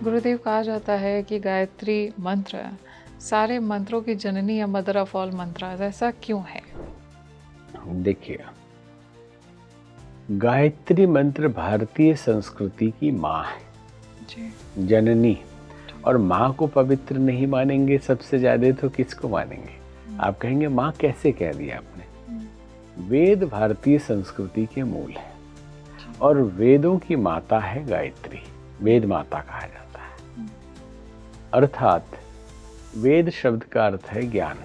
गुरुदेव, कहा जाता है कि गायत्री मंत्र सारे मंत्रों की जननी या मदर ऑफ ऑल मंत्रास, ऐसा क्यों है? देखिए, गायत्री मंत्र भारतीय संस्कृति की माँ है, जी। जननी। और माँ को पवित्र नहीं मानेंगे सबसे ज्यादा तो किसको मानेंगे? आप कहेंगे माँ कैसे कह दिया आपने? वेद भारतीय संस्कृति के मूल है और वेदों की माता है गायत्री। वेद माता कहा जाता है। अर्थात वेद शब्द का अर्थ है ज्ञान,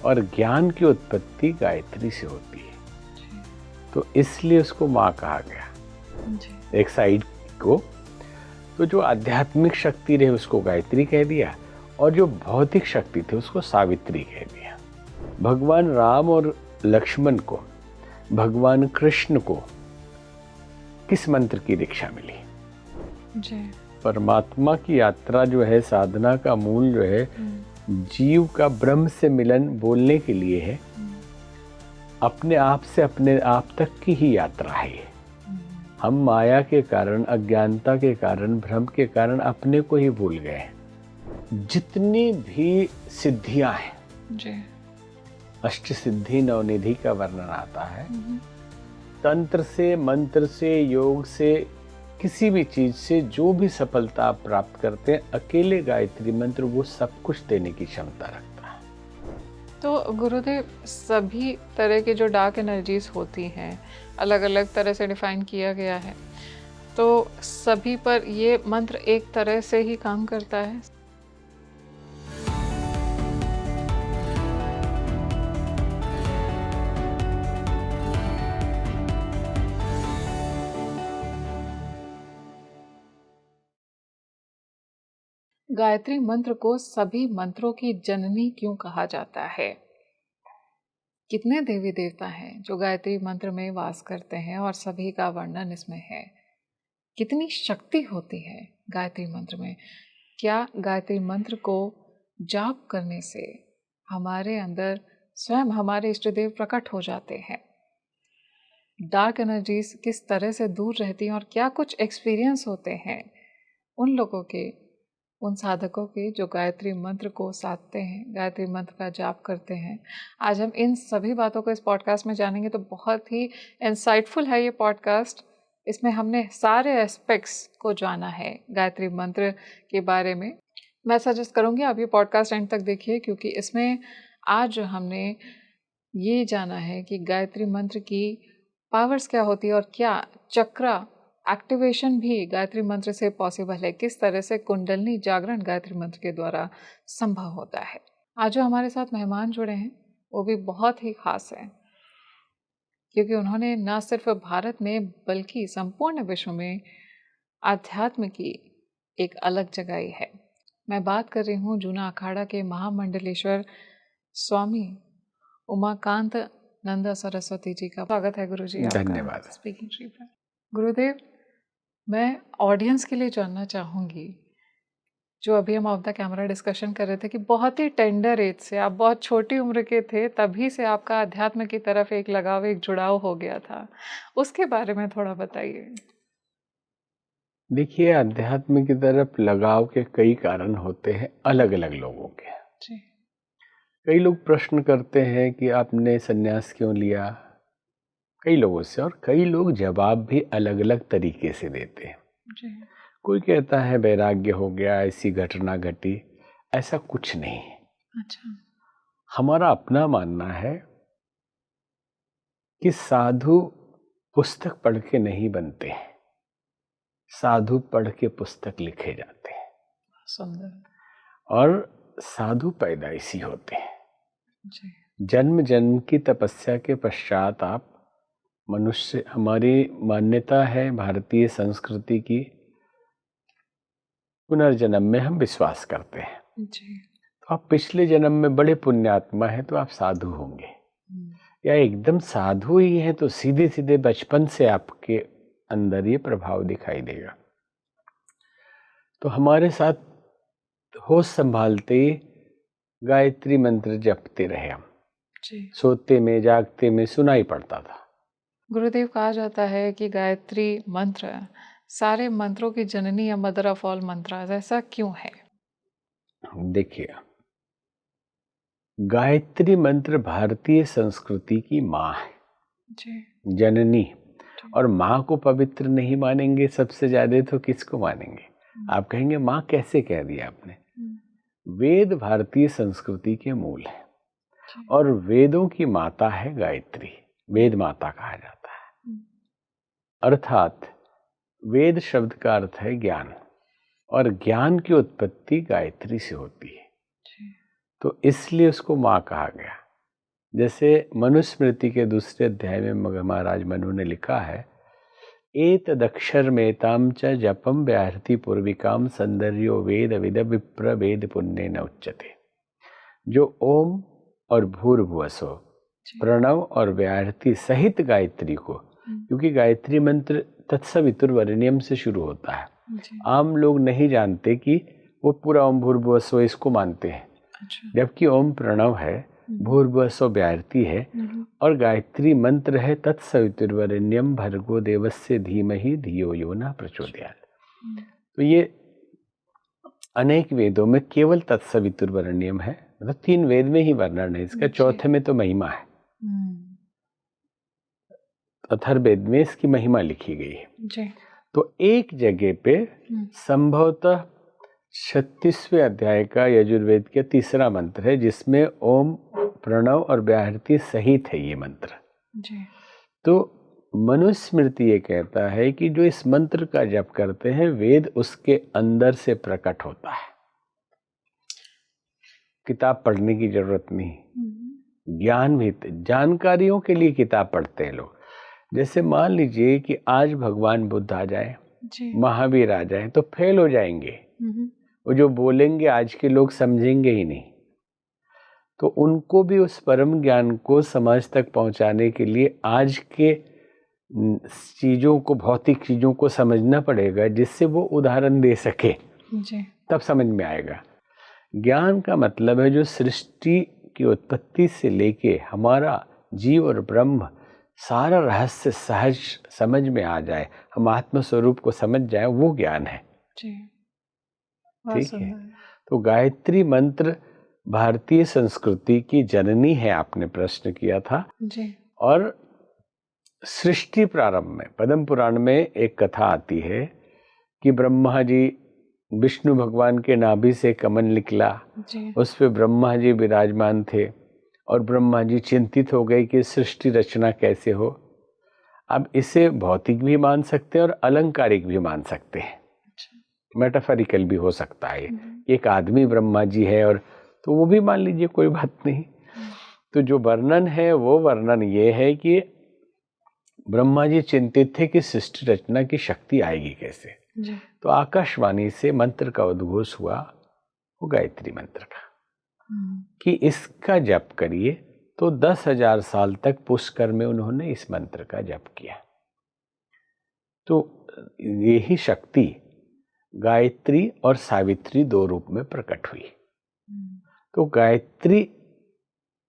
और ज्ञान की उत्पत्ति गायत्री से होती है, तो इसलिए उसको माँ कहा गया। एक साइड को तो जो आध्यात्मिक शक्ति रहे उसको गायत्री कह दिया, और जो भौतिक शक्ति थी उसको सावित्री कह दिया। भगवान राम और लक्ष्मण को, भगवान कृष्ण को किस मंत्र की दीक्षा मिली? जी। परमात्मा की यात्रा जो है, साधना का मूल जो है, जीव का ब्रह्म से मिलन बोलने के लिए है। अपने आप से अपने आप तक की ही यात्रा है ये। हम माया के कारण, अज्ञानता के कारण, भ्रम के कारण अपने को ही भूल गए। जितनी भी सिद्धियां हैं, जी। अष्ट सिद्धि नवनिधि का वर्णन आता है। तंत्र से, मंत्र से, योग से, किसी भी चीज से जो भी सफलता आप प्राप्त करते हैं, अकेले गायत्री मंत्र वो सब कुछ देने की क्षमता रखता है। तो गुरुदेव, सभी तरह के जो डार्क एनर्जीज होती हैं, अलग अलग तरह से डिफाइन किया गया है, तो सभी पर ये मंत्र एक तरह से ही काम करता है? गायत्री मंत्र को सभी मंत्रों की जननी क्यों कहा जाता है? कितने देवी देवता हैं जो गायत्री मंत्र में वास करते हैं और सभी का वर्णन इसमें है? कितनी शक्ति होती है गायत्री मंत्र में? क्या गायत्री मंत्र को जाप करने से हमारे अंदर स्वयं हमारे इष्ट देव प्रकट हो जाते हैं? डार्क एनर्जीज किस तरह से दूर रहती हैं और क्या कुछ एक्सपीरियंस होते हैं उन लोगों के, उन साधकों के जो गायत्री मंत्र को साधते हैं, गायत्री मंत्र का जाप करते हैं? आज हम इन सभी बातों को इस पॉडकास्ट में जानेंगे। तो बहुत ही इंसाइटफुल है ये पॉडकास्ट। इसमें हमने सारे एस्पेक्ट्स को जाना है गायत्री मंत्र के बारे में। मैं सजेस्ट करूँगी आप ये पॉडकास्ट एंड तक देखिए, क्योंकि इसमें आज हमने ये जाना है कि गायत्री मंत्र की पावर्स क्या होती है और क्या चक्रा एक्टिवेशन भी गायत्री मंत्र से पॉसिबल है, किस तरह से कुंडलनी जागरण गायत्री मंत्र के द्वारा संभव होता है। आज जो हमारे साथ मेहमान जुड़े हैं वो भी बहुत ही खास हैं, क्योंकि उन्होंने न सिर्फ भारत में बल्कि संपूर्ण विश्व में आध्यात्म की एक अलग जगह है। मैं बात कर रही हूँ जूना अखाड़ा के महामंडलेश्वर स्वामी उमाकांत नंदा सरस्वती जी का। स्वागत है गुरु जी आपका। धन्यवाद। स्पीकिंग ट्री पर। गुरुदेव, मैं ऑडियंस के लिए जानना चाहूँगी, जो अभी हम ऑफ द कैमरा डिस्कशन कर रहे थे कि बहुत ही टेंडर एज से, आप बहुत छोटी उम्र के थे, तभी से आपका अध्यात्म की तरफ एक लगाव, एक जुड़ाव हो गया था, उसके बारे में थोड़ा बताइए। देखिए, अध्यात्म की तरफ लगाव के कई कारण होते हैं, अलग अलग लोगों के। जी। कई लोग प्रश्न करते हैं कि आपने संन्यास क्यों लिया, कई लोगों से, और कई लोग जवाब भी अलग अलग तरीके से देते हैं। जी। कोई कहता है वैराग्य हो गया, ऐसी घटना घटी। ऐसा कुछ नहीं है। अच्छा। हमारा अपना मानना है कि साधु पुस्तक पढ़ के नहीं बनते हैं, साधु पढ़ के पुस्तक लिखे जाते हैं। सुंदर। और साधु पैदाइशी होते हैं। जी। जन्म जन्म की तपस्या के पश्चात आप मनुष्य, हमारी मान्यता है भारतीय संस्कृति की, पुनर्जन्म में हम विश्वास करते हैं। जी। तो आप पिछले जन्म में बड़े पुण्यात्मा हैं तो आप साधु होंगे, या एकदम साधु ही हैं तो सीधे सीधे बचपन से आपके अंदर ये प्रभाव दिखाई देगा। तो हमारे साथ होश संभालते गायत्री मंत्र जपते रहे हम। जी। सोते में जागते में सुनाई पड़ता था। गुरुदेव, कहा जाता है कि गायत्री मंत्र सारे मंत्रों की जननी या मदर ऑफ ऑल मंत्रास, ऐसा क्यों है? देखिए, गायत्री मंत्र भारतीय संस्कृति की माँ है, जी, जननी। जी। और माँ को पवित्र नहीं मानेंगे सबसे ज्यादा तो किसको मानेंगे? आप कहेंगे माँ कैसे कह दिया आपने? वेद भारतीय संस्कृति के मूल है जी। और वेदों की माता है गायत्री, वेद माता कहा जाता है। अर्थात वेद शब्द का अर्थ है ज्ञान, और ज्ञान की उत्पत्ति गायत्री से होती है, तो इसलिए उसको माँ कहा गया। जैसे मनुस्मृति के दूसरे अध्याय में महाराज मनु ने लिखा है, एतदक्षर मेताम च जपम व्याहृति पूर्विकाम सौंदर्यो वेद विद विप्र वेद पुण्य न उच्यते। जो ओम और भूर्भुवस्व, प्रणव और व्याहृति सहित गायत्री को, क्योंकि गायत्री मंत्र तत्सवितुर्वरेण्यम से शुरू होता है, आम लोग नहीं जानते कि वो पूरा ओम भूर्भुवस्व इसको मानते हैं, जबकि ओम प्रणव है, भूर्भुवस्व व्याहृति है, और गायत्री मंत्र है तत्सवितुर्वरेण्यम भर्गो देवस्य धीमहि धियो यो न प्रचोदयात्। तो ये अनेक वेदों में केवल तत्सवितुर्वरेण्यम है, मतलब 3 वेद में ही वर्णन है इसका, चौथे में तो महिमा है, अथर्ववेद में इसकी महिमा लिखी गई है जी। तो एक जगह पे संभवतः 36वें अध्याय का यजुर्वेद के 3रा मंत्र है, जिसमें ओम प्रणव और व्याहृति सहित है ये मंत्र जी। तो मनुस्मृति ये कहता है कि जो इस मंत्र का जप करते हैं, वेद उसके अंदर से प्रकट होता है, किताब पढ़ने की जरूरत नहीं, ज्ञान भी, जानकारियों के लिए किताब पढ़ते हैं लोग। जैसे मान लीजिए कि आज भगवान बुद्ध आ जाए, महावीर आ जाए, तो फेल हो जाएंगे, वो जो बोलेंगे आज के लोग समझेंगे ही नहीं, तो उनको भी उस परम ज्ञान को समाज तक पहुंचाने के लिए आज के चीजों को, भौतिक चीजों को समझना पड़ेगा, जिससे वो उदाहरण दे सके जी। तब समझ में आएगा। ज्ञान का मतलब है जो सृष्टि की उत्पत्ति से लेके हमारा जीव और ब्रह्म सारा रहस्य सहज समझ में आ जाए, हम आत्म स्वरूप को समझ जाए, वो ज्ञान है जी। ठीक है। तो गायत्री मंत्र भारतीय संस्कृति की जननी है, आपने प्रश्न किया था जी। और सृष्टि प्रारंभ में पद्म पुराण में एक कथा आती है कि ब्रह्मा जी, विष्णु भगवान के नाभि से कमल निकला, उस पे ब्रह्मा जी विराजमान थे और ब्रह्मा जी चिंतित हो गए कि सृष्टि रचना कैसे हो। अब इसे भौतिक भी मान सकते हैं और अलंकारिक भी मान सकते हैं, मेटाफरिकल भी हो सकता है। एक आदमी ब्रह्मा जी है और तो वो भी मान लीजिए, कोई बात नहीं। तो जो वर्णन है वो वर्णन ये है कि ब्रह्मा जी चिंतित थे कि सृष्टि रचना की शक्ति आएगी कैसे जी। तो आकाशवाणी से मंत्र का उद्घोष हुआ, वो गायत्री मंत्र का, कि इसका जप करिए। तो 10,000 साल तक पुष्कर में उन्होंने इस मंत्र का जप किया। तो यही शक्ति गायत्री और सावित्री 2 रूप में प्रकट हुई। तो गायत्री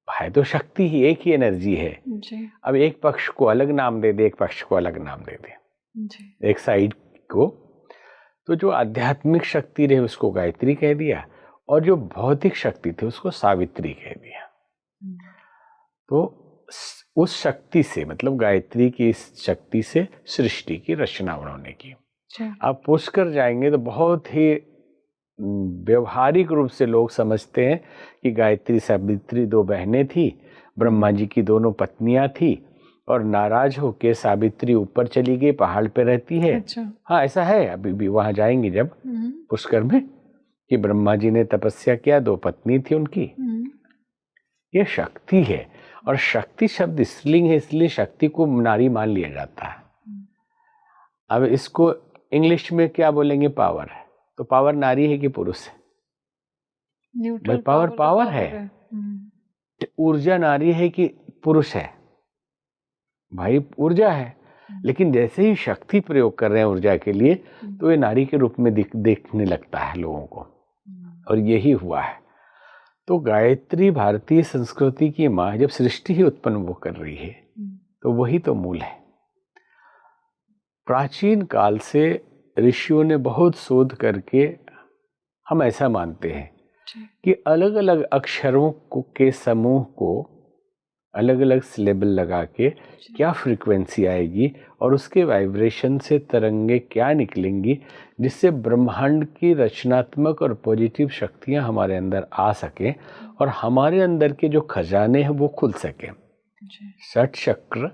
है तो शक्ति ही, एक ही एनर्जी है जी। अब एक पक्ष को अलग नाम दे दे, एक पक्ष को अलग नाम दे दे जी। एक साइड को, तो जो आध्यात्मिक शक्ति रहे उसको गायत्री कह दिया, और जो भौतिक शक्ति थी उसको सावित्री कह दिया। तो उस शक्ति से, मतलब गायत्री की इस शक्ति से सृष्टि की रचना उन्होंने की। आप पुष्कर जाएंगे तो बहुत ही व्यवहारिक रूप से लोग समझते हैं कि गायत्री सावित्री 2 बहनें थी, ब्रह्मा जी की दोनों पत्नियां थी, और नाराज होके सावित्री ऊपर चली गई, पहाड़ पे रहती है। अच्छा। हाँ, ऐसा है, अभी भी वहां जाएंगे जब पुष्कर में, कि ब्रह्मा जी ने तपस्या किया, 2 पत्नी थी उनकी। ये शक्ति है, और शक्ति शब्द स्त्रीलिंग है, इसलिए शक्ति को नारी मान लिया जाता है। अब इसको इंग्लिश में क्या बोलेंगे? पावर है। तो पावर नारी है कि पुरुष है? भाई पावर है। ऊर्जा नारी है कि पुरुष है? भाई ऊर्जा है। लेकिन जैसे ही शक्ति प्रयोग कर रहे हैं ऊर्जा के लिए, तो ये नारी के रूप में देखने लगता है लोगों को, और यही हुआ है। तो गायत्री भारतीय संस्कृति की माँ, जब सृष्टि ही उत्पन्न वो कर रही है, तो वही तो मूल है। प्राचीन काल से ऋषियों ने बहुत शोध करके हम ऐसा मानते हैं कि अलग अलग अक्षरों के समूह को अलग अलग सिलेबल लगा के क्या फ्रीक्वेंसी आएगी और उसके वाइब्रेशन से तरंगे क्या निकलेंगी, जिससे ब्रह्मांड की रचनात्मक और पॉजिटिव शक्तियां हमारे अंदर आ सकें और हमारे अंदर के जो खजाने हैं वो खुल सकें। षट चक्र,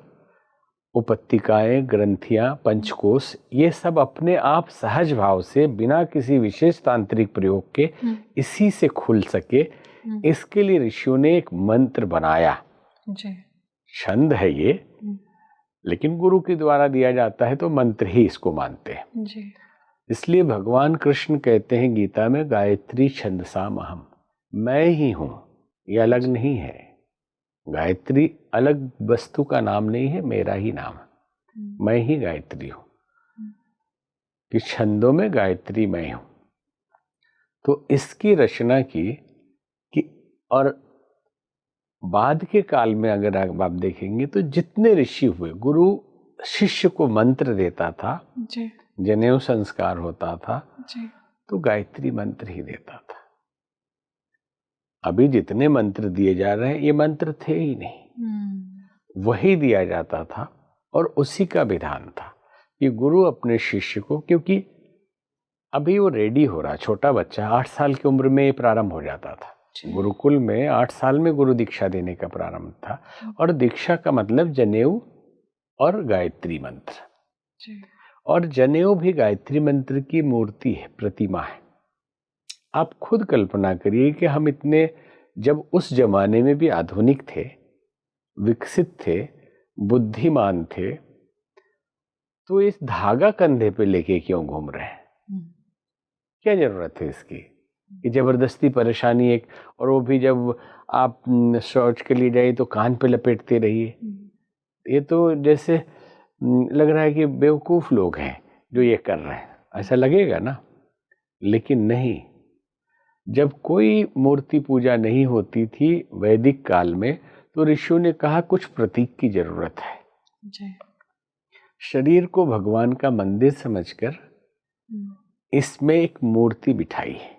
उपत्तिकाएं, ग्रंथियां, पंचकोश, ये सब अपने आप सहज भाव से बिना किसी विशेष तांत्रिक प्रयोग के इसी से खुल सके, इसके लिए ऋषियों ने एक मंत्र बनाया। छंद है ये, लेकिन गुरु के द्वारा दिया जाता है तो मंत्र ही इसको मानते हैं। इसलिए भगवान कृष्ण कहते हैं गीता में, गायत्री छंदसाम अहम, मैं ही हूं, ये अलग नहीं है। गायत्री अलग वस्तु का नाम नहीं है, मेरा ही नाम है, मैं ही गायत्री हूं। कि छंदों में गायत्री मैं हूं। तो इसकी रचना की कि और बाद के काल में अगर आप देखेंगे तो जितने ऋषि हुए, गुरु शिष्य को मंत्र देता था, जनेऊ संस्कार होता था, तो गायत्री मंत्र ही देता था। अभी जितने मंत्र दिए जा रहे हैं ये मंत्र थे ही नहीं, वही दिया जाता था और उसी का विधान था कि गुरु अपने शिष्य को, क्योंकि अभी वो रेडी हो रहा, छोटा बच्चा 8 साल की उम्र में ये प्रारंभ हो जाता था। गुरुकुल में 8 साल में गुरु दीक्षा देने का प्रारंभ था, और दीक्षा का मतलब जनेऊ और गायत्री मंत्र, और जनेऊ भी गायत्री मंत्र की मूर्ति है, प्रतिमा है। आप खुद कल्पना करिए कि हम इतने, जब उस जमाने में भी आधुनिक थे, विकसित थे, बुद्धिमान थे, तो इस धागा कंधे पे लेके क्यों घूम रहे हैं? क्या जरूरत है इसकी? कि जबरदस्ती परेशानी एक, और वो भी जब आप शौच के लिए जाइए तो कान पे लपेटते रहिए। ये तो जैसे लग रहा है कि बेवकूफ लोग हैं जो ये कर रहे हैं, ऐसा लगेगा ना। लेकिन नहीं, जब कोई मूर्ति पूजा नहीं होती थी वैदिक काल में, तो ऋषियों ने कहा कुछ प्रतीक की जरूरत है। शरीर को भगवान का मंदिर समझकर इसमें एक मूर्ति बिठाई है,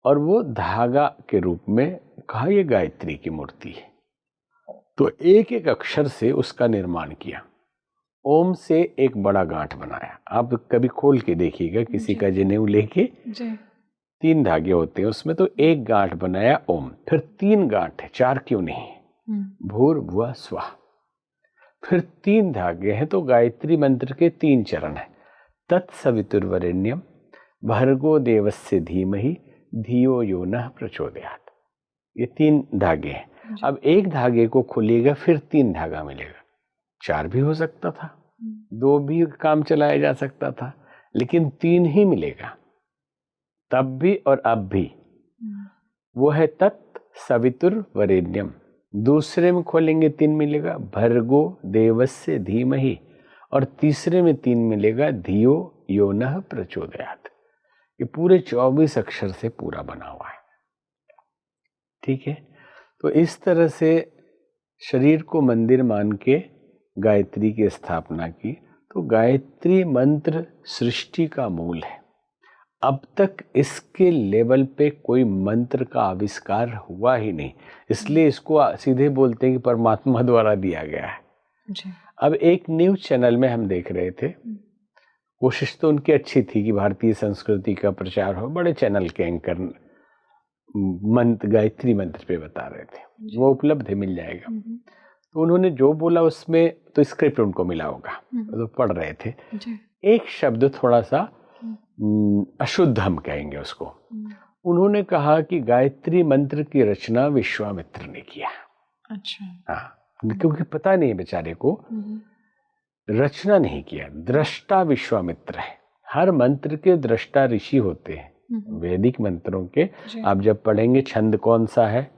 और वो धागा के रूप में कहा ये गायत्री की मूर्ति है। तो एक एक अक्षर से उसका निर्माण किया। ओम से एक बड़ा गांठ बनाया। आप कभी खोल के देखिएगा किसी का जनेऊ लेके, 3 धागे होते हैं उसमें, तो एक गांठ बनाया ओम, फिर 3 गांठ है, 4 क्यों नहीं, भूर्भुवः स्वः, फिर 3 धागे हैं, तो गायत्री मंत्र के 3 चरण हैं। तत्सवितुर्वरेण्यम भर्गो देवस्य धीमहि धियो यो नः प्रचोदयात्। ये 3 धागे हैं। अब एक धागे को खोलिएगा फिर 3 धागा मिलेगा। 4 भी हो सकता था, 2 भी काम चलाया जा सकता था, लेकिन 3 ही मिलेगा तब भी और अब भी। वो है तत्सवितुर्वरेण्यम। दूसरे में खोलेंगे 3 मिलेगा, भर्गो देवस्य धीमहि, और तीसरे में 3 मिलेगा, धियो यो नः प्रचोदयात्। ये पूरे 24 अक्षर से पूरा बना हुआ है। ठीक है, तो इस तरह से शरीर को मंदिर मान के गायत्री की स्थापना की। तो गायत्री मंत्र सृष्टि का मूल है। अब तक इसके लेवल पे कोई मंत्र का आविष्कार हुआ ही नहीं, इसलिए इसको सीधे बोलते हैं कि परमात्मा द्वारा दिया गया है जी। अब एक न्यूज चैनल में हम देख रहे थे, कोशिश तो उनकी अच्छी थी कि भारतीय संस्कृति का प्रचार हो, बड़े चैनल के एंकर मंत्र, गायत्री मंत्र पे बता रहे थे, वो उपलब्ध है, मिल जाएगा। तो उन्होंने जो बोला उसमें तो स्क्रिप्ट उनको मिला होगा, तो पढ़ रहे थे। एक शब्द थोड़ा सा अशुद्ध हम कहेंगे उसको, उन्होंने कहा कि गायत्री मंत्र की रचना विश्वामित्र ने किया। अच्छा। हाँ, क्योंकि पता नहीं बेचारे को, रचना नहीं किया, दृष्टा विश्वामित्र है। हर मंत्र के दृष्टा ऋषि होते हैं वैदिक मंत्रों के। आप जब पढ़ेंगे छंद कौन सा है,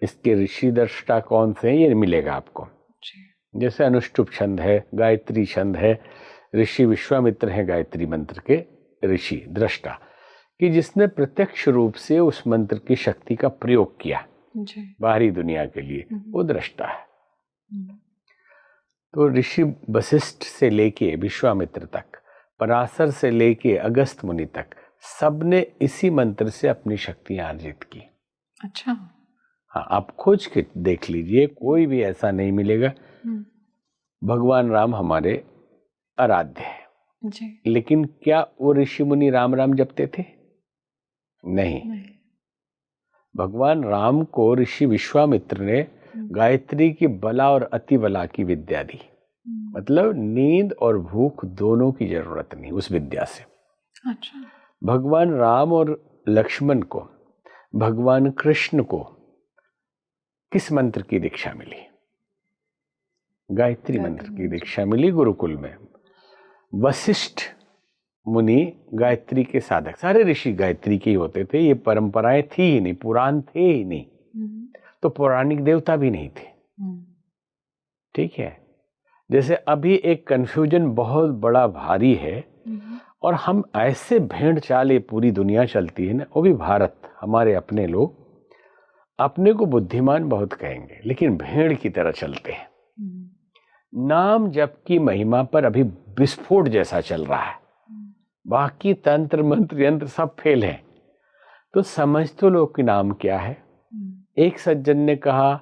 इसके ऋषि दृष्टा कौन से हैं, ये मिलेगा आपको। जैसे अनुष्टुप छंद है, गायत्री छंद है, ऋषि विश्वामित्र है गायत्री मंत्र के ऋषि दृष्टा, कि जिसने प्रत्यक्ष रूप से उस मंत्र की शक्ति का प्रयोग किया बाहरी दुनिया के लिए, वो दृष्टा है। तो ऋषि वशिष्ठ से लेके विश्वामित्र तक पराशर से लेके अगस्त मुनि तक सबने इसी मंत्र से अपनी शक्तियां अर्जित की। अच्छा। हाँ, आप खोज के देख लीजिए, कोई भी ऐसा नहीं मिलेगा। भगवान राम हमारे आराध्य है जी। लेकिन क्या वो ऋषि मुनि राम राम जपते थे? नहीं। भगवान राम को ऋषि विश्वामित्र ने गायत्री की बला और अति बला की विद्या दी। मतलब नींद और भूख दोनों की जरूरत नहीं उस विद्या से। अच्छा। भगवान राम और लक्ष्मण को, भगवान कृष्ण को किस मंत्र की दीक्षा मिली? गायत्री मंत्र की दीक्षा मिली गुरुकुल में। वशिष्ठ मुनि गायत्री के साधक, सारे ऋषि गायत्री के ही होते थे। ये परंपराएं थी ही नहीं, पुराण थे ही नहीं, तो पौराणिक देवता भी नहीं थे। ठीक है। जैसे अभी एक कंफ्यूजन बहुत बड़ा भारी है और हम ऐसे भेड़ चाल पूरी दुनिया चलती है ना, वो भी भारत, हमारे अपने लोग अपने को बुद्धिमान बहुत कहेंगे लेकिन भेड़ की तरह चलते हैं। नाम जप की महिमा पर अभी विस्फोट जैसा चल रहा है, बाकी तंत्र मंत्र यंत्र सब फेल है। तो समझ तो लो कि नाम क्या है। एक सज्जन ने कहा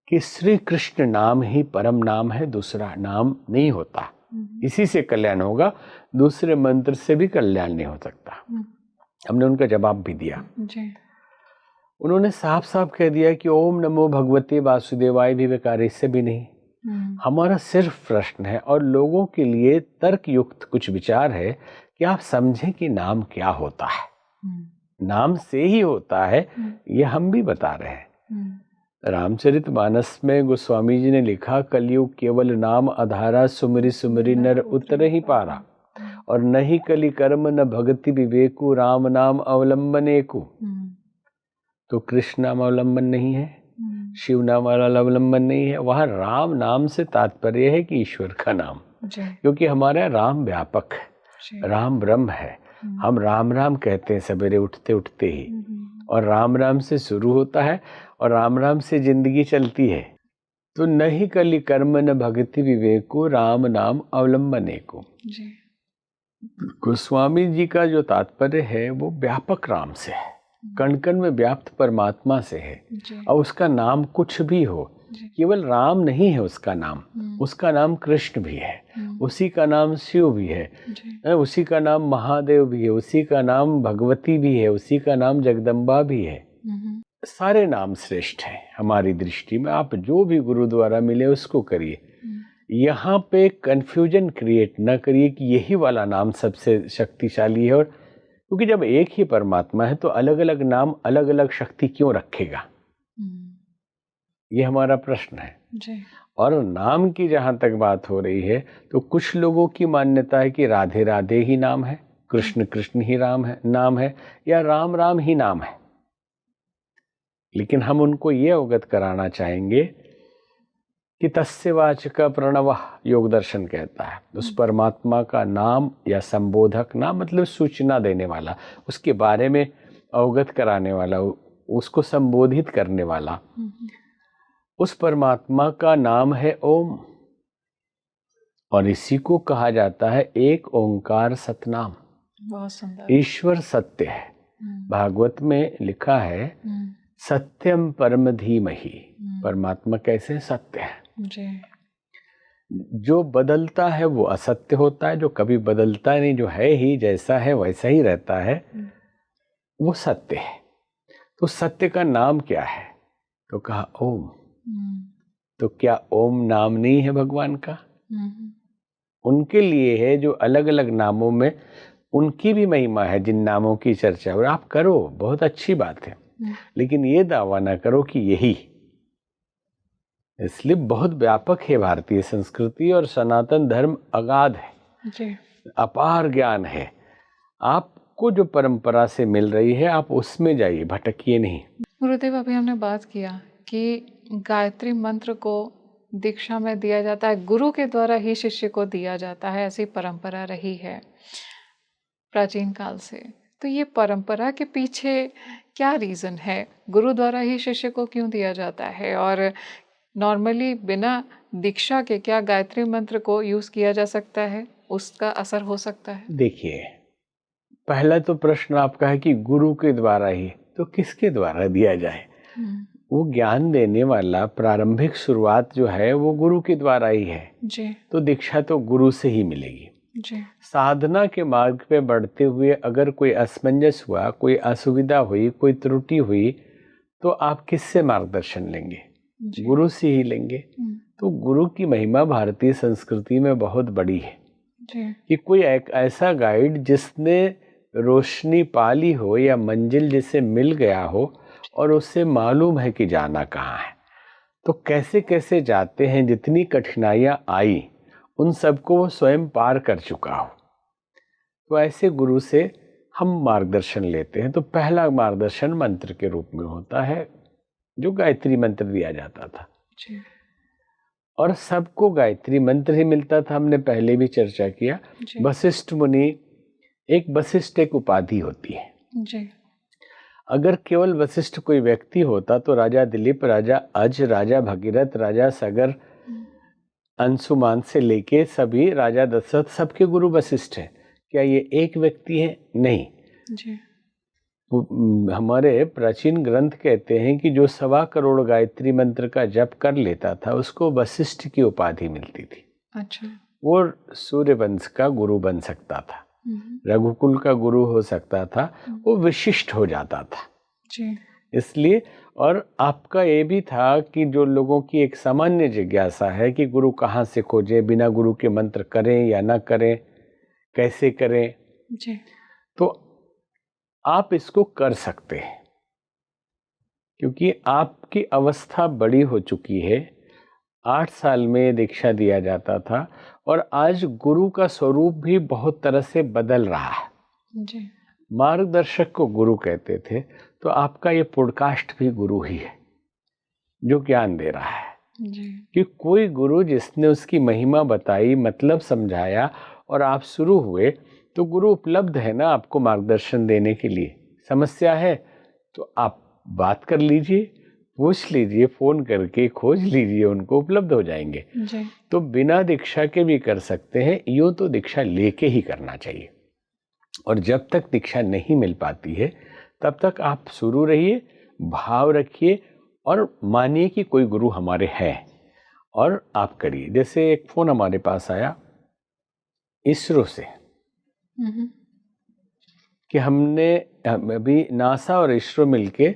कि श्री कृष्ण नाम ही परम नाम है, दूसरा नाम नहीं होता, इसी से कल्याण होगा, दूसरे मंत्र से भी कल्याण नहीं हो सकता। हमने उनका जवाब भी दिया जी। उन्होंने साफ साफ कह दिया कि ओम नमो भगवते वासुदेवाय भी बेकार, इससे भी नहीं। हमारा सिर्फ प्रश्न है और लोगों के लिए तर्क युक्त कुछ विचार है कि आप समझें कि नाम क्या होता है। नाम से ही होता है, ये हम भी बता रहे हैं। रामचरितमानस में गोस्वामी जी ने लिखा, कलयुग केवल नाम आधारा, सुमरि सुमरि नर उतर ही पारा, और नहीं कलि कर्म न भक्ति विवेकु, राम नाम अवलंबनेकु। तो कृष्ण नाम अवलंबन नहीं है, शिव नाम अवलंबन नहीं है, वहां राम नाम से तात्पर्य है कि ईश्वर का नाम, क्योंकि हमारा राम व्यापक है, राम ब्रह्म है। हम राम राम कहते हैं सवेरे उठते उठते ही, और राम राम से शुरू होता है और राम राम से जिंदगी चलती है। तो नहीं कलि कर्म न भक्ति विवेको, राम नाम अवलंबने को। गोस्वामी जी का जो तात्पर्य है वो व्यापक राम से है, कण कण में व्याप्त परमात्मा से है। और उसका नाम कुछ भी हो, केवल राम नहीं है उसका नाम, उसका नाम कृष्ण भी है, उसी का नाम शिव भी है, उसी का नाम महादेव भी है, उसी का नाम भगवती भी है, उसी का नाम जगदम्बा भी है। सारे नाम श्रेष्ठ हैं हमारी दृष्टि में। आप जो भी गुरु द्वारा मिले उसको करिए, यहाँ पे कंफ्यूजन क्रिएट ना करिए कि यही वाला नाम सबसे शक्तिशाली है। और क्योंकि जब एक ही परमात्मा है तो अलग अलग नाम अलग अलग शक्ति क्यों रखेगा, ये हमारा प्रश्न है जी। और नाम की जहां तक बात हो रही है तो कुछ लोगों की मान्यता है कि राधे राधे ही नाम है, कृष्ण कृष्ण ही नाम है, या राम राम ही नाम है। लेकिन हम उनको ये अवगत कराना चाहेंगे कि तस्य वाचक प्रणव योग दर्शन कहता है, उस परमात्मा का नाम या संबोधक, नाम मतलब सूचना देने वाला, उसके बारे में अवगत कराने वाला, उसको संबोधित करने वाला, उस परमात्मा का नाम है ओम। और इसी को कहा जाता है एक ओंकार सतनाम। बहुत सुंदर। ईश्वर सत्य है। भागवत में लिखा है सत्यम परम धीमहि, परमात्मा कैसे सत्य है जी। जो बदलता है वो असत्य होता है, जो कभी बदलता नहीं, जो है ही जैसा है वैसा ही रहता है, वो सत्य है। तो सत्य का नाम क्या है? तो कहा ओम। तो क्या ओम नाम नहीं है भगवान का? उनके लिए है जो अलग अलग नामों में उनकी भी महिमा है, जिन नामों की चर्चा और आप करो, बहुत अच्छी बात है, लेकिन ये दावा ना करो कि यही। इसलिए बहुत व्यापक है भारतीय संस्कृति और सनातन धर्म अगाध है जी। अपार ज्ञान है। आपको जो परंपरा से मिल रही है आप उसमें जाइए, भटकिए नहीं। गुरुदेव, अभी हमने बात किया कि गायत्री मंत्र को दीक्षा में दिया जाता है, गुरु के द्वारा ही शिष्य को दिया जाता है, ऐसी परंपरा रही है प्राचीन काल से। तो ये परंपरा के पीछे क्या रीज़न है? गुरु द्वारा ही शिष्य को क्यों दिया जाता है? और नॉर्मली बिना दीक्षा के क्या गायत्री मंत्र को यूज़ किया जा सकता है? उसका असर हो सकता है? देखिए, पहला तो प्रश्न आपका है कि गुरु के द्वारा ही, तो किसके द्वारा दिया जाए? वो ज्ञान देने वाला प्रारंभिक शुरुआत जो है वो गुरु के द्वारा ही है जी। तो दीक्षा तो गुरु से ही मिलेगी जी। साधना के मार्ग पे बढ़ते हुए अगर कोई असमंजस हुआ, कोई असुविधा हुई, कोई त्रुटि हुई, तो आप किससे मार्गदर्शन लेंगे? गुरु से ही लेंगे। तो गुरु की महिमा भारतीय संस्कृति में बहुत बड़ी है कि कोई एक ऐसा गाइड जिसने रोशनी पाली हो या मंजिल जिसे मिल गया हो और उससे मालूम है कि जाना कहाँ है, तो कैसे कैसे जाते हैं, जितनी कठिनाइयाँ आई उन सबको वो स्वयं पार कर चुका हो, तो ऐसे गुरु से हम मार्गदर्शन लेते हैं। तो पहला मार्गदर्शन मंत्र के रूप में होता है जो गायत्री मंत्र दिया जाता था जी। और सबको गायत्री मंत्र ही मिलता था। हमने पहले भी चर्चा किया। वशिष्ठ मुनि, एक वशिष्ठ एक उपाधि होती है जी। अगर केवल वशिष्ठ कोई व्यक्ति होता तो राजा दिलीप, राजा अज, राजा भगीरथ, राजा सगर, अंशुमान से लेके सभी राजा दशरथ सबके गुरु वशिष्ठ हैं। क्या ये एक व्यक्ति है? नहीं जी। हमारे प्राचीन ग्रंथ कहते हैं कि जो 1.25 करोड़ गायत्री मंत्र का जप कर लेता था उसको वशिष्ठ की उपाधि मिलती थी। अच्छा। वो सूर्यवंश का गुरु बन सकता था, रघुकुल का गुरु हो सकता था, वो विशिष्ट हो जाता था जी। इसलिए। और आपका ये भी था कि जो लोगों की एक सामान्य जिज्ञासा है कि गुरु कहाँ से खोजे, बिना गुरु के मंत्र करें या ना करें, कैसे करें जी। तो आप इसको कर सकते हैं क्योंकि आपकी अवस्था बड़ी हो चुकी है। 8 साल में दीक्षा दिया जाता था और आज गुरु का स्वरूप भी बहुत तरह से बदल रहा है जी। मार्गदर्शक को गुरु कहते थे, तो आपका ये पॉडकास्ट भी गुरु ही है जो ज्ञान दे रहा है जी। कि कोई गुरु जिसने उसकी महिमा बताई, मतलब समझाया और आप शुरू हुए, तो गुरु उपलब्ध है ना आपको मार्गदर्शन देने के लिए। समस्या है तो आप बात कर लीजिए, पूछ लीजिए, फोन करके खोज लीजिए, उनको उपलब्ध हो जाएंगे जी। तो बिना दीक्षा के भी कर सकते हैं। यूँ तो दीक्षा लेके ही करना चाहिए और जब तक दीक्षा नहीं मिल पाती है तब तक आप शुरू रहिए, भाव रखिए और मानिए कि कोई गुरु हमारे हैं और आप करिए। जैसे एक फोन हमारे पास आया इसरो से कि हमने अभी नासा और इसरो मिलके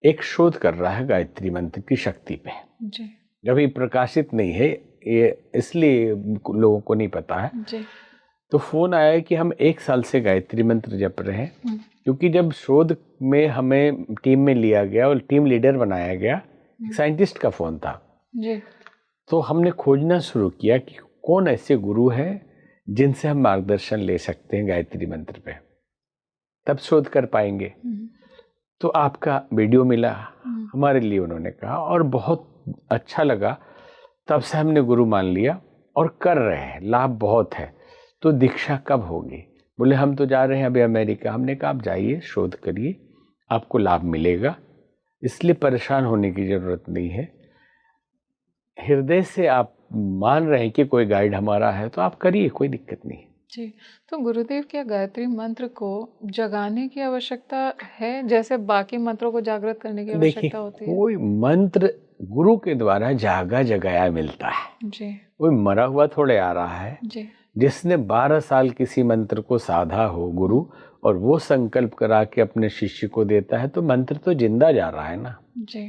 एक शोध कर रहा है गायत्री मंत्र की शक्ति पे जी। अभी प्रकाशित नहीं है ये, इसलिए लोगों को नहीं पता है जी। तो फोन आया कि हम 1 साल से गायत्री मंत्र जप रहे हैं क्योंकि जब शोध में हमें टीम में लिया गया और टीम लीडर बनाया गया, साइंटिस्ट का फोन था जी। तो हमने खोजना शुरू किया कि कौन ऐसे गुरु हैं जिनसे हम मार्गदर्शन ले सकते हैं गायत्री मंत्र पे, तब शोध कर पाएंगे। तो आपका वीडियो मिला हमारे लिए, उन्होंने कहा और बहुत अच्छा लगा। तब से हमने गुरु मान लिया और कर रहे हैं, लाभ बहुत है। तो दीक्षा कब होगी? बोले हम तो जा रहे हैं अभी अमेरिका। हमने कहा आप जाइए, शोध करिए, आपको लाभ मिलेगा, इसलिए परेशान होने की जरूरत नहीं है। हृदय से आप मान रहे हैं कि कोई गाइड हमारा है तो आप करिए, कोई दिक्कत नहीं। जी। तो गुरुदेव, क्या गायत्री मंत्र को जगाने की आवश्यकता है जैसे बाकी मंत्रों को जागृत करने की आवश्यकता होती है? कोई मंत्र गुरु के द्वारा जागा जगाया मिलता है जी। कोई मरा हुआ थोड़े आ रहा है जी। जिसने 12 साल किसी मंत्र को साधा हो गुरु और वो संकल्प करा के अपने शिष्य को देता है तो मंत्र तो जिंदा जा रहा है ना, जी।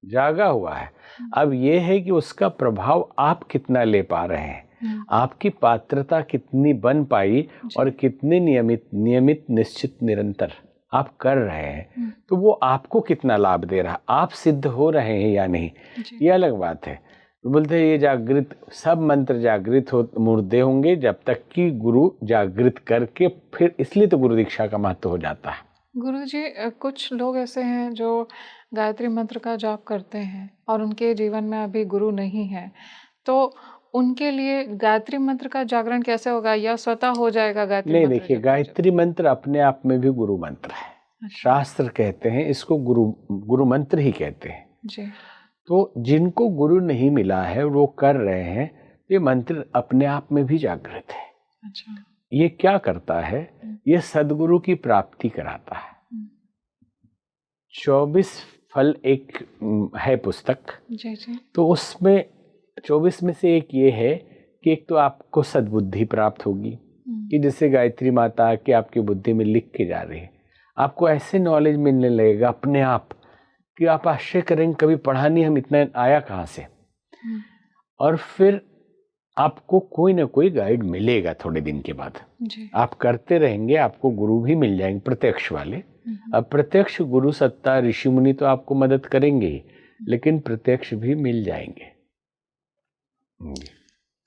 जागा हुआ है। अब ये है कि उसका प्रभाव आप कितना ले पा रहे हैं, आपकी पात्रता कितनी बन पाई और कितने नियमित निश्चित निरंतर आप कर रहे हैं, तो वो आपको कितना लाभ दे रहा है, आप सिद्ध हो रहे हैं या नहीं, ये अलग बात है। बोलते हैं ये जागृत, सब मंत्र जागृत हो मुर्दे होंगे जब तक कि गुरु जागृत करके, फिर इसलिए तो गुरु दीक्षा का महत्व हो जाता है। गुरुजी, कुछ लोग ऐसे हैं जो गायत्री मंत्र का जाप करते हैं और उनके जीवन में अभी गुरु नहीं है, तो उनके लिए गायत्री मंत्र का जागरण कैसे होगा या स्वतः हो जाएगा गायत्री नहीं, मंत्र? देखिए गायत्री मंत्र अपने आप में भी गुरु मंत्र है। शास्त्र कहते हैं इसको गुरु मंत्र ही कहते हैं जी। तो जिनको गुरु नहीं मिला है वो कर रहे हैं, ये मंत्र अपने आप में भी जागृत है। अच्छा। ये क्या करता है? ये सदगुरु की प्राप्ति कराता है। 24 फल एक है पुस्तक। जी जी। तो उसमें 24 में से एक ये है कि एक तो आपको सद्बुद्धि प्राप्त होगी कि जैसे गायत्री माता की आपकी बुद्धि में लिख के जा रही है, आपको ऐसे नॉलेज मिलने लगेगा अपने आप कि आप आश्चर्य करेंगे, कभी पढ़ा नहीं, हम इतना आया कहाँ से। और फिर आपको कोई ना कोई गाइड मिलेगा थोड़े दिन के बाद। जी। आप करते रहेंगे, आपको गुरु भी मिल जाएंगे प्रत्यक्ष वाले। अब प्रत्यक्ष गुरु सत्ता ऋषि मुनि तो आपको मदद करेंगे ही, लेकिन प्रत्यक्ष भी मिल जाएंगे।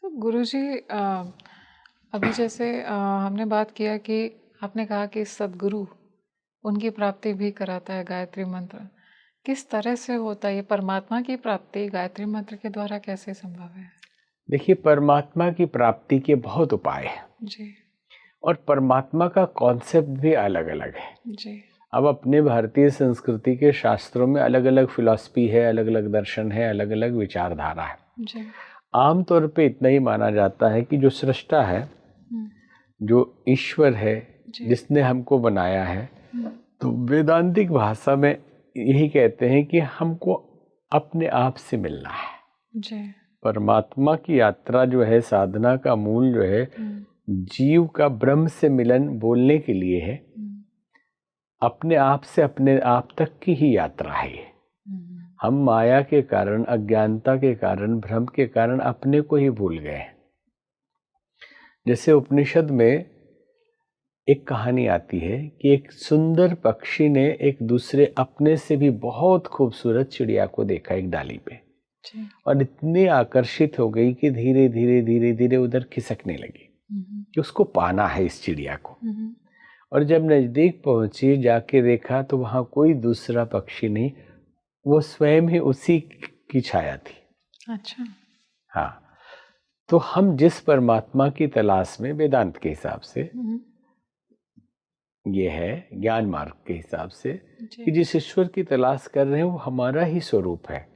तो गुरुजी, अभी जैसे हमने बात किया कि आपने कहा कि सदगुरु उनकी प्राप्ति भी कराता है गायत्री मंत्र। किस तरह से होता है ये परमात्मा की प्राप्ति गायत्री मंत्र के द्वारा कैसे संभव है? देखिए, परमात्मा की प्राप्ति के बहुत उपाय हैं जी और परमात्मा का कॉन्सेप्ट भी अलग अलग है। जी। अब अपने भारतीय संस्कृति के शास्त्रों में अलग अलग फिलॉसफी है, अलग अलग दर्शन है, अलग अलग विचारधारा है। जी। आमतौर पे इतना ही माना जाता है कि जो सृष्टा है, जो ईश्वर है, जिसने हमको बनाया है, तो वेदांतिक भाषा में यही कहते हैं कि हमको अपने आप से मिलना है। जी। परमात्मा की यात्रा जो है, साधना का मूल जो है, जीव का ब्रह्म से मिलन बोलने के लिए है। अपने आप से अपने आप तक की ही यात्रा है ये। हम माया के कारण, अज्ञानता के कारण, भ्रम के कारण अपने को ही भूल गए। जैसे उपनिषद में एक कहानी आती है कि एक सुंदर पक्षी ने एक दूसरे अपने से भी बहुत खूबसूरत चिड़िया को देखा एक डाली पे, और इतनी आकर्षित हो गई कि धीरे धीरे धीरे धीरे उधर खिसकने लगी कि उसको पाना है इस चिड़िया को। और जब नजदीक पहुंची, जाके देखा तो वहां कोई दूसरा पक्षी नहीं, वो स्वयं ही उसी की छाया थी। अच्छा। हाँ, तो हम जिस परमात्मा की तलाश में वेदांत के हिसाब से ये है, ज्ञान मार्ग के हिसाब से कि जिस ईश्वर की तलाश कर रहे हैं वो हमारा ही स्वरूप है।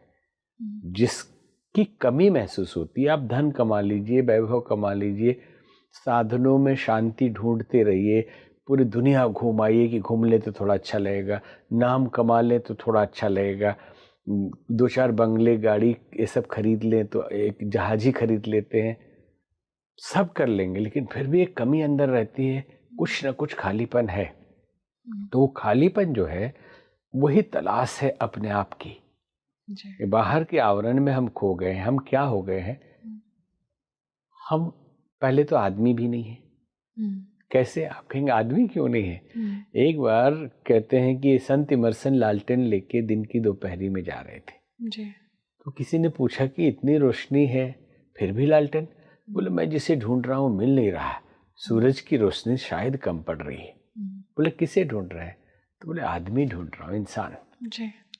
जिसकी कमी महसूस होती है, आप धन कमा लीजिए, वैभव कमा लीजिए, साधनों में शांति ढूंढते रहिए, पूरी दुनिया घुमाइए कि घूम ले तो थोड़ा अच्छा लगेगा, नाम कमा ले तो थोड़ा अच्छा लगेगा, 2-4 बंगले गाड़ी ये सब खरीद लें तो एक जहाज ही खरीद लेते हैं, सब कर लेंगे, लेकिन फिर भी एक कमी अंदर रहती है, कुछ ना कुछ खालीपन है। तो वो खालीपन जो है वही तलाश है अपने आप की। बाहर के आवरण में हम खो गए हैं। हम क्या हो गए हैं? हम पहले तो आदमी भी नहीं है। कैसे? आप कहेंगे आदमी क्यों नहीं है? एक बार कहते हैं कि संत इमर्सन लालटेन लेके दिन की दोपहरी में जा रहे थे तो किसी ने पूछा कि इतनी रोशनी है फिर भी लालटेन? बोले मैं जिसे ढूंढ रहा हूँ मिल नहीं रहा, सूरज की रोशनी शायद कम पड़ रही है। बोले किसे ढूंढ रहे हैं? तो बोले आदमी ढूंढ रहा हूँ, इंसान।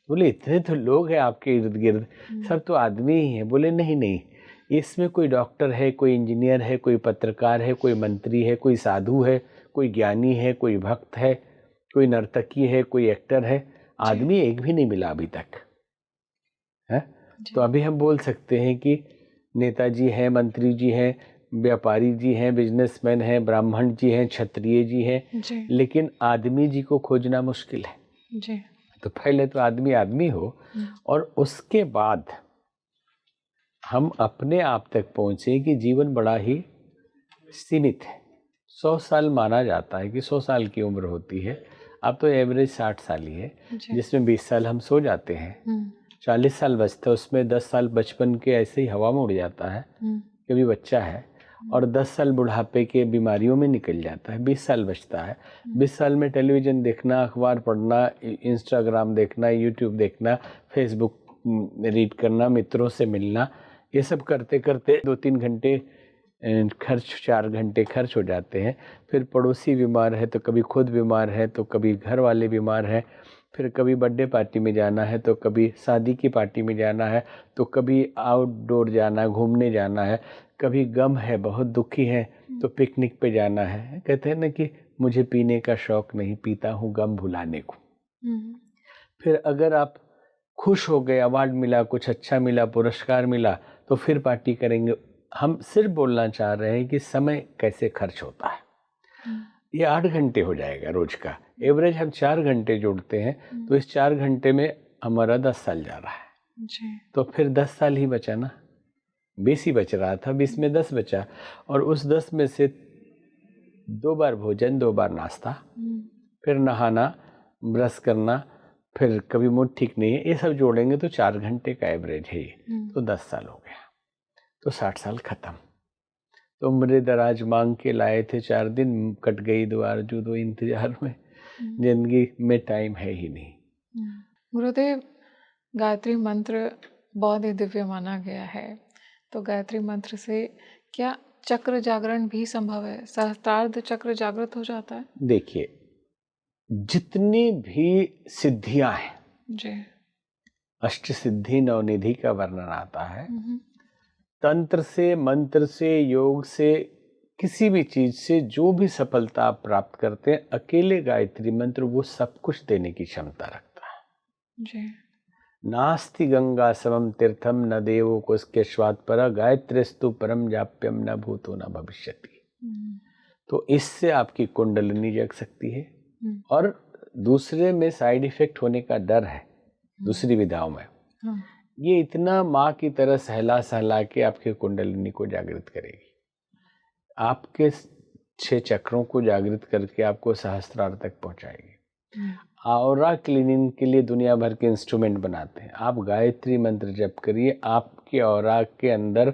बोले इतने तो लोग हैं आपके इर्द गिर्द, सब तो आदमी ही हैं। बोले नहीं नहीं, इसमें कोई डॉक्टर है, कोई इंजीनियर है, कोई पत्रकार है, कोई मंत्री है, कोई साधु है, कोई ज्ञानी है, कोई भक्त है, कोई नर्तकी है, कोई एक्टर है, आदमी एक भी नहीं मिला अभी तक है। तो अभी हम बोल सकते हैं कि नेताजी हैं, मंत्री जी हैं, व्यापारी जी हैं, बिजनेसमैन हैं, ब्राह्मण जी हैं, क्षत्रिय जी हैं, लेकिन आदमी जी को खोजना मुश्किल है। तो पहले तो आदमी आदमी हो और उसके बाद हम अपने आप तक पहुंचे कि जीवन बड़ा ही सीमित है। 100 साल माना जाता है कि 100 साल की उम्र होती है। अब तो एवरेज 60 साल ही है, जिसमें 20 साल हम सो जाते हैं, 40 साल बचता है, उसमें 10 साल बचपन के ऐसे ही हवा में उड़ जाता है कभी बच्चा है, और 10 साल बुढ़ापे के बीमारियों में निकल जाता है, 20 साल बचता है। 20 साल में टेलीविज़न देखना, अखबार पढ़ना, इंस्टाग्राम देखना, यूट्यूब देखना, फेसबुक रीड करना, मित्रों से मिलना, ये सब करते करते 2-3 घंटे खर्च, 4 घंटे खर्च हो जाते हैं। फिर पड़ोसी बीमार है तो कभी खुद बीमार है, तो कभी घर वाले बीमार हैं, फिर कभी बर्थडे पार्टी में जाना है, तो कभी शादी की पार्टी में जाना है, तो कभी आउटडोर जाना, घूमने जाना है, कभी गम है, बहुत दुखी है तो पिकनिक पे जाना है। कहते हैं ना कि मुझे पीने का शौक नहीं, पीता हूँ गम भुलाने को। फिर अगर आप खुश हो गए, अवार्ड मिला, कुछ अच्छा मिला, पुरस्कार मिला, तो फिर पार्टी करेंगे, हम सिर्फ बोलना चाह रहे हैं कि समय कैसे खर्च होता है। ये 8 घंटे हो जाएगा रोज का, एवरेज हम 4 घंटे जोड़ते हैं तो इस 4 घंटे में हमारा 10 साल जा रहा है जी। तो फिर 10 साल ही बचा ना, 20 ही बच रहा था, 20 में 10 बचा और उस 10 में से 2 बार भोजन, 2 बार नाश्ता, फिर नहाना, ब्रश करना, फिर कभी मूड ठीक नहीं है, ये सब जोड़ेंगे तो 4 घंटे का एवरेज है ये, तो 10 साल हो गया, तो 60 साल खत्म। तो उम्र दराज मांग के लाए थे 4 दिन, कट गई दो आरज़ू दो इंतजार में, जिंदगी में टाइम है ही नहीं। गुरुदेव, गायत्री मंत्र बहुत ही दिव्य माना गया है, तो गायत्री मंत्र से क्या चक्र जागरण भी संभव है? सहस्त्रार्ध चक्र जागृत हो जाता है? देखिए, जितनी भी सिद्धियां हैं जी, अष्ट सिद्धि नवनिधि का वर्णन आता है, तंत्र से, मंत्र से, योग से, किसी भी चीज से जो भी सफलता आप प्राप्त करते हैं, अकेले गायत्री मंत्र वो सब कुछ देने की क्षमता रखता है। जी। नास्ति गंगा समम तीर्थम न देवो कुसके स्वाद पर गायत्रीस्तु परम जाप्यम न भूतो न भविष्यति। तो इससे आपकी कुंडलिनी जग सकती है और दूसरे में साइड इफेक्ट होने का डर है दूसरी विधाओं में, ये इतना माँ की तरह सहला सहला के आपके कुंडलिनी को जागृत करेगी, आपके 6 चक्रों को जागृत करके आपको सहस्त्रार तक पहुंचाएगी। ऑरा क्लीनिंग के लिए दुनिया भर के इंस्ट्रूमेंट बनाते हैं, आप गायत्री मंत्र जप करिए, आपके ऑरा के अंदर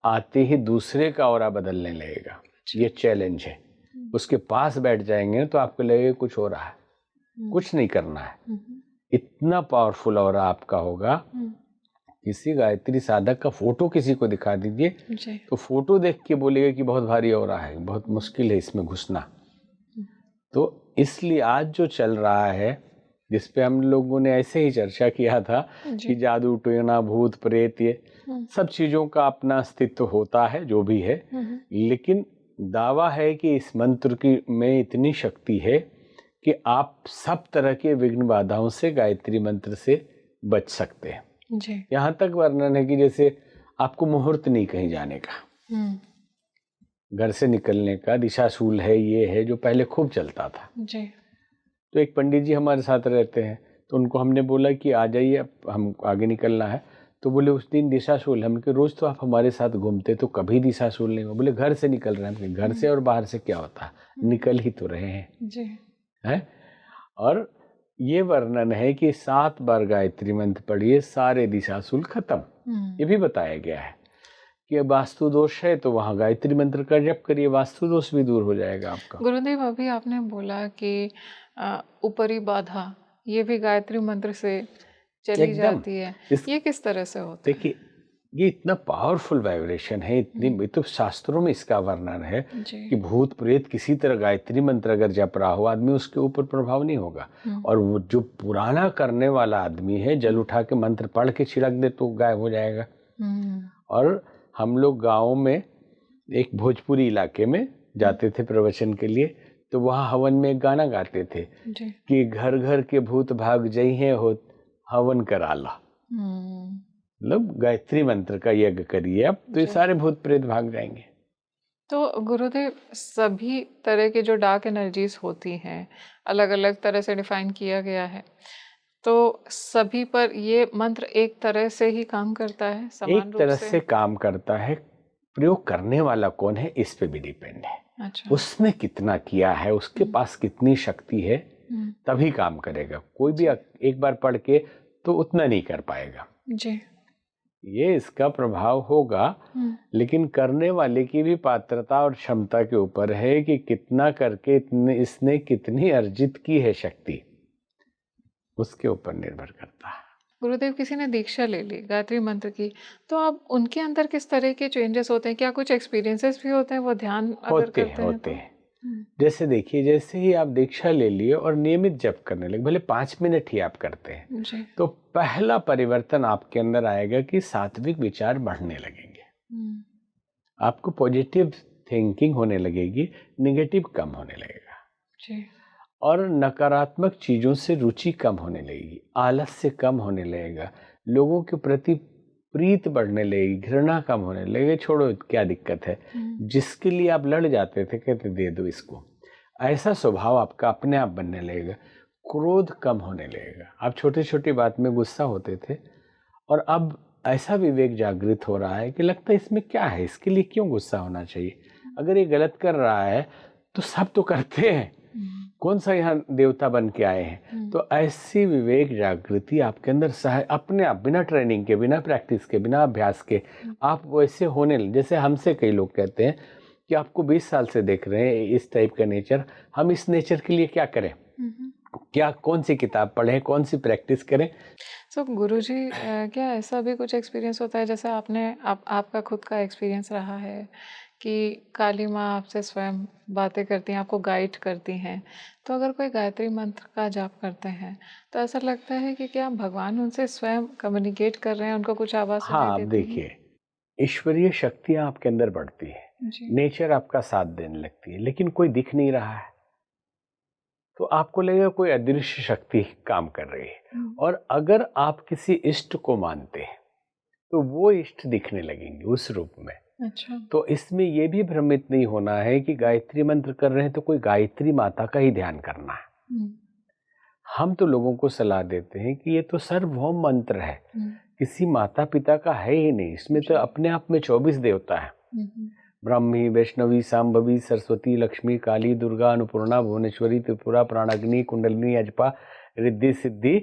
आते ही दूसरे का ऑरा बदलने लगेगा। ये चैलेंज है, उसके पास बैठ जाएंगे तो आपको लगेगा कुछ हो रहा है, कुछ नहीं करना है, इतना पावरफुल ऑरा आपका होगा। किसी गायत्री साधक का फोटो किसी को दिखा दीजिए तो फोटो देख के बोलेगा कि बहुत भारी ऑरा है, बहुत मुश्किल है इसमें घुसना। तो इसलिए आज जो चल रहा है, जिस पे हम लोगों ने ऐसे ही चर्चा किया था कि जादू टोना भूत प्रेत ये सब चीजों का अपना अस्तित्व होता है जो भी है, लेकिन दावा है कि इस मंत्र की में इतनी शक्ति है कि आप सब तरह के विघ्न बाधाओं से गायत्री मंत्र से बच सकते हैं। यहाँ तक वर्णन है कि जैसे आपको मुहूर्त नहीं कहीं जाने का, घर से निकलने का, दिशाशूल है, ये है जो पहले खूब चलता था जी। तो एक पंडित जी हमारे साथ रहते हैं, तो उनको हमने बोला कि आ जाइए, हम आगे निकलना है। तो बोले उस दिन दिशाशूल, हम कि रोज तो आप हमारे साथ घूमते तो कभी दिशाशूल नहीं हुआ। बोले घर से निकल रहे हैं। घर से और बाहर से क्या होता है, निकल ही तो रहे हैं जी है। और ये वर्णन है कि 7 बार गायत्री मंत्र पढ़िए, सारे दिशाशूल खत्म। ये भी बताया गया है कि वास्तु दोष है तो वहाँ गायत्री मंत्र का जप करिए, वास्तु दोष भी दूर हो जाएगा आपका। गुरुदेव, अभी आपने बोला कि ऊपरी बाधा ये भी गायत्री मंत्र से चली जाती है, ये किस तरह से होता है? देखिए, ये इतना पावरफुल वाइब्रेशन है, इतनी तो शास्त्रों में इसका वर्णन है कि भूत प्रेत किसी तरह गायत्री मंत्र अगर जप रहा हो आदमी, उसके ऊपर प्रभाव नहीं होगा। और वो जो पुराना करने वाला आदमी है, जल उठा के मंत्र पढ़ के छिड़क दे तो गायब हो जाएगा। और हम लोग गाँव में एक भोजपुरी इलाके में जाते थे प्रवचन के लिए, तो वहाँ हवन में एक गाना गाते थे कि घर घर के भूत भाग जई हैं हो हवन कराला। मतलब गायत्री मंत्र का यज्ञ करिए आप, तो ये सारे भूत प्रेत भाग जाएंगे। तो गुरुदेव, सभी तरह के जो डार्क एनर्जीज होती हैं अलग अलग तरह से डिफाइन किया गया है, तो सभी पर ये मंत्र एक तरह से ही काम करता है, समान रूप से? एक तरह से काम करता है, प्रयोग करने वाला कौन है इस पे भी डिपेंड है। अच्छा। उसने कितना किया है, उसके पास कितनी शक्ति है, तभी काम करेगा। कोई भी एक बार पढ़ के तो उतना नहीं कर पाएगा जी। ये इसका प्रभाव होगा, लेकिन करने वाले की भी पात्रता और क्षमता के ऊपर है कि कितना करके इसने कितनी अर्जित की है शक्ति, उसके ऊपर निर्भर करता है। गुरुदेव, किसी ने दीक्षा ले ली गायत्री मंत्र की, तो अब उनके अंदर किस तरह के चेंजेस होते हैं? क्या कुछ एक्सपीरियंसेस भी होते हैं वो ध्यान अगर करते हैं तो? जैसे देखिए, जैसे ही आप दीक्षा ले लिए और नियमित जप करने लगे, भले 5 मिनट ही आप करते हैं जी। तो पहला परिवर्तन आपके अंदर आएगा कि सात्विक विचार बढ़ने लगेंगे, आपको पॉजिटिव थिंकिंग होने लगेगी, नेगेटिव कम होने लगेगा जी। और नकारात्मक चीजों से रुचि कम होने लगेगी, आलस्य कम होने लगेगा, लोगों के प्रति प्रीत बढ़ने लगेगी, घृणा कम होने लगेगी, छोड़ो क्या दिक्कत है, जिसके लिए आप लड़ जाते थे कहते दे दो इसको, ऐसा स्वभाव आपका अपने आप बनने लगेगा। क्रोध कम होने लगेगा। आप छोटी छोटी बात में गुस्सा होते थे और अब ऐसा विवेक जागृत हो रहा है कि लगता है इसमें क्या है, इसके लिए क्यों गुस्सा होना चाहिए, अगर ये गलत कर रहा है तो सब तो करते हैं, कौन सा यहाँ देवता बन के आए हैं। तो ऐसी विवेक जागृति आपके अंदर अपने आप, बिना ट्रेनिंग के, बिना प्रैक्टिस के, बिना अभ्यास के आप वैसे होने जैसे हमसे कई लोग कहते हैं कि आपको 20 साल से देख रहे हैं इस टाइप का नेचर, हम इस नेचर के लिए क्या करें, क्या कौन सी किताब पढ़ें, कौन सी प्रैक्टिस करें। सो गुरुजी, क्या ऐसा भी कुछ एक्सपीरियंस होता है जैसे आपका खुद का एक्सपीरियंस रहा है कि काली माँ आपसे स्वयं बातें करती हैं, आपको गाइड करती हैं, तो अगर कोई गायत्री मंत्र का जाप करते हैं तो ऐसा लगता है कि क्या भगवान उनसे स्वयं कम्युनिकेट कर रहे हैं, उनको कुछ आवाज़ सुनाई हाँ, आप देती है? देखिए, ईश्वरीय शक्तियाँ आपके अंदर बढ़ती है, जी। नेचर आपका साथ देने लगती है, लेकिन कोई दिख नहीं रहा है तो आपको लगेगा कोई अदृश्य शक्ति काम कर रही है। और अगर आप किसी इष्ट को मानते हैं तो वो इष्ट दिखने लगेंगे उस रूप में। अच्छा। तो इसमें ये भी भ्रमित नहीं होना है कि गायत्री मंत्र कर रहे हैं तो कोई गायत्री माता का ही ध्यान करना है। हम तो लोगों को सलाह देते हैं कि ये तो सार्वभौम मंत्र है, किसी माता पिता का है ही नहीं, इसमें तो अपने आप में 24 देवता है, ब्राह्मी, वैष्णवी, सांभवी, सरस्वती, लक्ष्मी, काली, दुर्गा, अन्नपूर्णा, भुवनेश्वरी, त्रिपुरा, प्राणाग्नि, कुंडलिनी, अजपा, रिद्धि सिद्धि,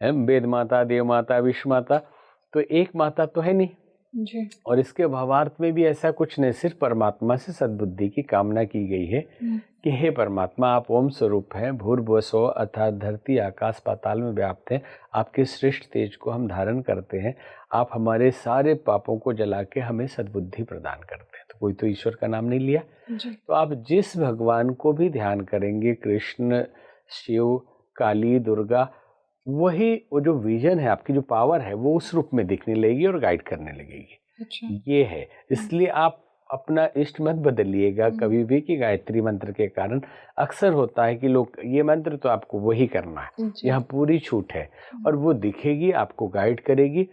वेद माता, देव माता, विश्व माता, तो एक माता तो है नहीं जी। और इसके भावार्थ में भी ऐसा कुछ नहीं, सिर्फ परमात्मा से सद्बुद्धि की कामना की गई है कि हे परमात्मा, आप ओम स्वरूप हैं, भूर्भुवः स्वः अर्थात धरती आकाश पाताल में व्याप्त हैं, आपके श्रेष्ठ तेज को हम धारण करते हैं, आप हमारे सारे पापों को जला के हमें सद्बुद्धि प्रदान करते हैं। तो कोई तो ईश्वर का नाम नहीं लिया। जी। तो आप जिस भगवान को भी ध्यान करेंगे, कृष्ण, शिव, काली, दुर्गा, वही वो जो विजन है, आपकी जो पावर है, वो उस रूप में दिखने लगेगी और गाइड करने लगेगी। अच्छा। ये है, इसलिए आप अपना इष्ट मत बदलिएगा कभी भी कि गायत्री मंत्र के कारण अक्सर होता है कि लोग ये मंत्र तो आपको वही करना है, यहाँ पूरी छूट है और वो दिखेगी, आपको गाइड करेगी।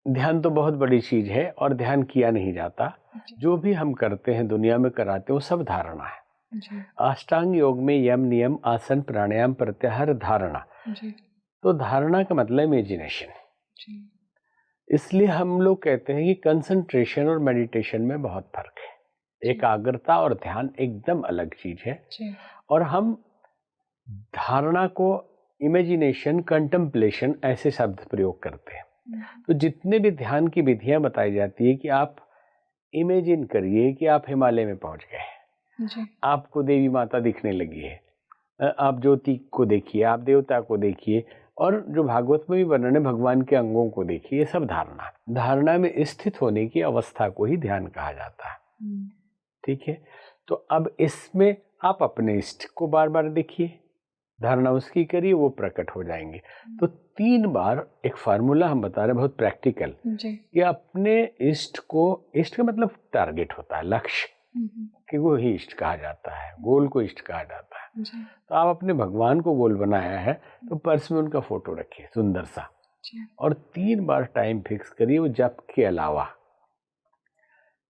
ध्यान तो बहुत बड़ी चीज है और ध्यान किया नहीं जाता, जो भी हम करते हैं दुनिया में कराते हैं वो सब धारणा है। अष्टांग योग में यम, नियम, आसन, प्राणायाम, प्रत्याहार, धारणा। तो धारणा का मतलब इमेजिनेशन। इसलिए हम लोग कहते हैं कि कंसंट्रेशन और मेडिटेशन में बहुत फर्क है। एकाग्रता और ध्यान एकदम अलग चीज है। और हम धारणा को इमेजिनेशन, कंटेम्पलेशन ऐसे शब्द प्रयोग करते हैं। तो जितने भी ध्यान की विधियां बताई जाती है कि आप इमेजिन करिए कि आप हिमालय में पहुंच गए, आपको देवी माता दिखने लगी है, आप ज्योति को देखिए, आप देवता को देखिए, और जो भागवत में भी वर्णन है भगवान के अंगों को देखिए, ये सब धारणा में स्थित होने की अवस्था को ही ध्यान कहा जाता है। ठीक है, तो अब इसमें आप अपने इष्ट को बार बार देखिए, धारणा उसकी करिए, वो प्रकट हो जाएंगे। तो 3 बार एक फार्मूला हम बता रहे हैं, बहुत प्रैक्टिकल, कि अपने इष्ट को, इष्ट का मतलब टारगेट होता है, लक्ष्य, कि वो ही इष्ट कहा जाता है, गोल को इष्ट कहा जाता है। तो आप अपने भगवान को गोल बनाया है तो पर्स में उनका फोटो रखिए सुंदर सा, और 3 बार टाइम फिक्स करिए वो जप के अलावा,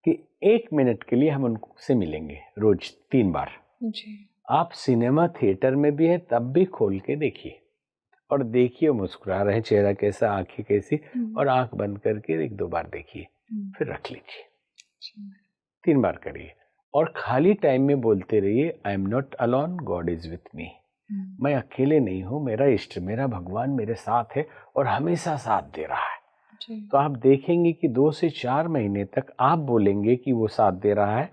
कि 1 मिनट के लिए हम उनसे मिलेंगे रोज 3 बार। आप सिनेमा थिएटर में भी हैं तब भी खोल के देखिए और देखिए मुस्कुरा रहे हैं, चेहरा कैसा, आंखें कैसी, और आंख बंद करके 1-2 बार देखिए, फिर रख लीजिए। 3 बार करिए और खाली टाइम में बोलते रहिए, I am not alone, God is with me. मैं अकेले नहीं हूँ, मेरा इष्ट, मेरा भगवान मेरे साथ है और हमेशा साथ दे रहा है। तो आप देखेंगे कि 2 से 4 महीने तक आप बोलेंगे कि वो साथ दे रहा है,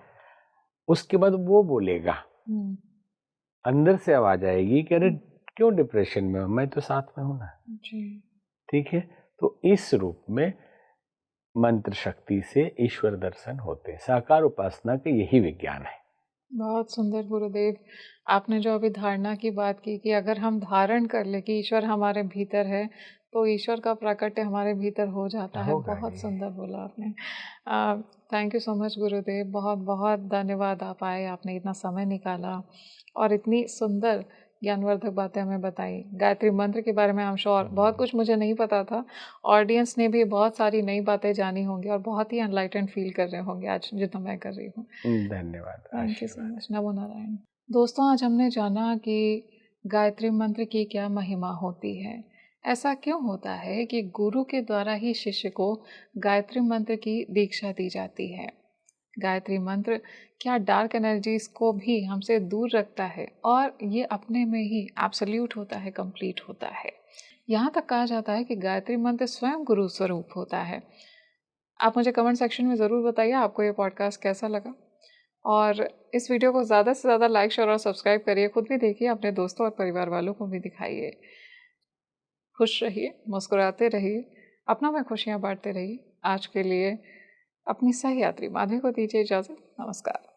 उसके बाद वो बोलेगा, अंदर से आवाज आएगी कि अरे क्यों डिप्रेशन में हो, मैं तो साथ में हूं ना। ठीक है, तो इस रूप में मंत्र शक्ति से ईश्वर दर्शन होते हैं। साकार उपासना का यही विज्ञान है। बहुत सुंदर गुरुदेव, आपने जो अभी धारणा की बात की कि अगर हम धारण कर ले कि ईश्वर हमारे भीतर है तो ईश्वर का प्राकट्य हमारे भीतर हो जाता है। बहुत सुंदर बोला आपने। थैंक यू सो मच गुरुदेव, बहुत बहुत धन्यवाद आप आए, आपने इतना समय निकाला और इतनी सुंदर ज्ञानवर्धक बातें हमें बताई। गायत्री मंत्र के बारे में आई एम श्योर बहुत कुछ मुझे नहीं पता था। ऑडियंस ने भी बहुत सारी नई बातें जानी होंगी और बहुत ही एनलाइटेंड फील कर रहे होंगे आज जितना मैं कर रही हूँ। धन्यवाद। Thank you so much. नमो नारायण। दोस्तों, आज हमने जाना कि गायत्री मंत्र की क्या महिमा होती है। ऐसा क्यों होता है कि गुरु के द्वारा ही शिष्य को गायत्री मंत्र की दीक्षा दी जाती है। गायत्री मंत्र क्या डार्क एनर्जीज को भी हमसे दूर रखता है और ये अपने में ही एब्सोल्यूट होता है, कंप्लीट होता है। यहाँ तक कहा जाता है कि गायत्री मंत्र स्वयं गुरु स्वरूप होता है। आप मुझे कमेंट सेक्शन में ज़रूर बताइए आपको ये पॉडकास्ट कैसा लगा, और इस वीडियो को ज़्यादा से ज़्यादा लाइक, शेयर और सब्सक्राइब करिए। खुद भी देखिए, अपने दोस्तों और परिवार वालों को भी दिखाइए। खुश रहिए, मुस्कुराते रहिए, अपना में खुशियाँ बांटते रहिए। आज के लिए अपनी सही यात्री माधवी को दीजिए इजाज़त। नमस्कार।